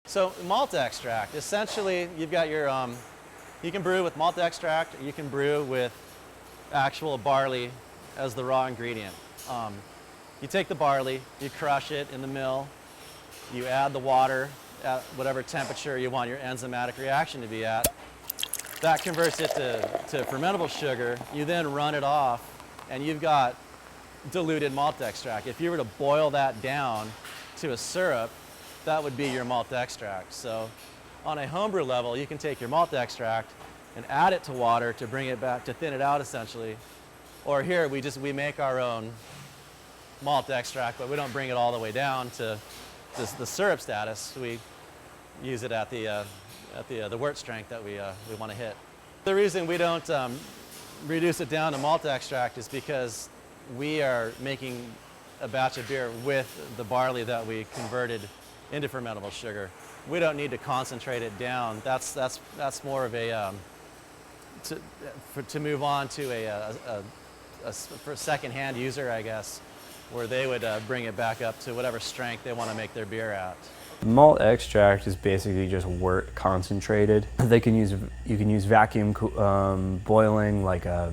So malt extract, essentially you've got your, you can brew with malt extract, or you can brew with actual barley as the raw ingredient. You take the barley, you crush it in the mill, you add the water at whatever temperature you want your enzymatic reaction to be at. That converts it to fermentable sugar. You then run it off and you've got diluted malt extract. If you were to boil that down to a syrup, that would be your malt extract. So on a homebrew level, you can take your malt extract and add it to water to bring it back, to thin it out essentially. Or here, we make our own malt extract, but we don't bring it all the way down to the syrup status. We use it at the wort strength that we want to hit. The reason we don't reduce it down to malt extract is because we are making a batch of beer with the barley that we converted into fermentable sugar. We don't need to concentrate it down. That's more of a to move on to for a second-hand user, I guess, where they would bring it back up to whatever strength they want to make their beer at. Malt extract is basically just wort concentrated. You can use vacuum boiling like a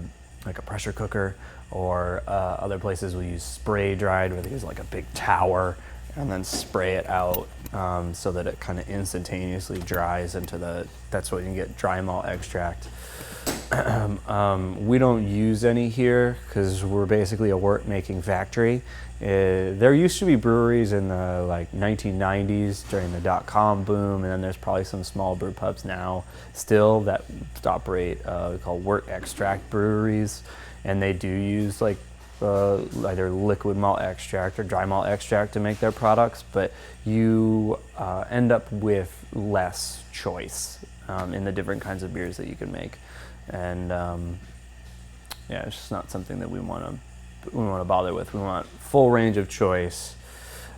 pressure cooker, or other places will use spray dried, where they use like a big tower and then spray it out so that it kind of instantaneously dries into that's what you can get, dry malt extract. We don't use any here because we're basically a wort making factory. There used to be breweries in the like 1990s during the .com boom, and then there's probably some small brew pubs now still that operate called wort extract breweries, and they do use like either liquid malt extract or dry malt extract to make their products, but you end up with less choice in the different kinds of beers that you can make. And yeah, it's just not something that we want to bother with. We want full range of choice,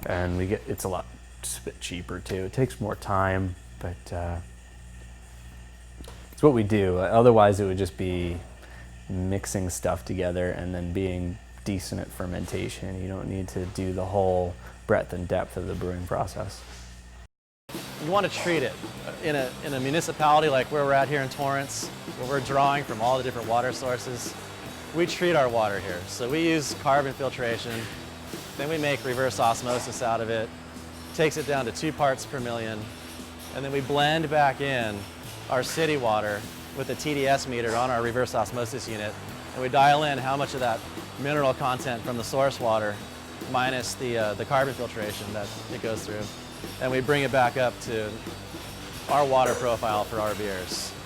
and it's a bit cheaper too. It takes more time, but it's what we do. Otherwise, it would just be mixing stuff together and then being decent at fermentation. You don't need to do the whole breadth and depth of the brewing process. You want to treat it in a municipality like where we're at here in Torrance, where we're drawing from all the different water sources. We treat our water here. So we use carbon filtration, then we make reverse osmosis out of it, takes it down to 2 parts per million, and then we blend back in our city water with a TDS meter on our reverse osmosis unit, and we dial in how much of that mineral content from the source water minus the carbon filtration that it goes through, and we bring it back up to our water profile for our beers.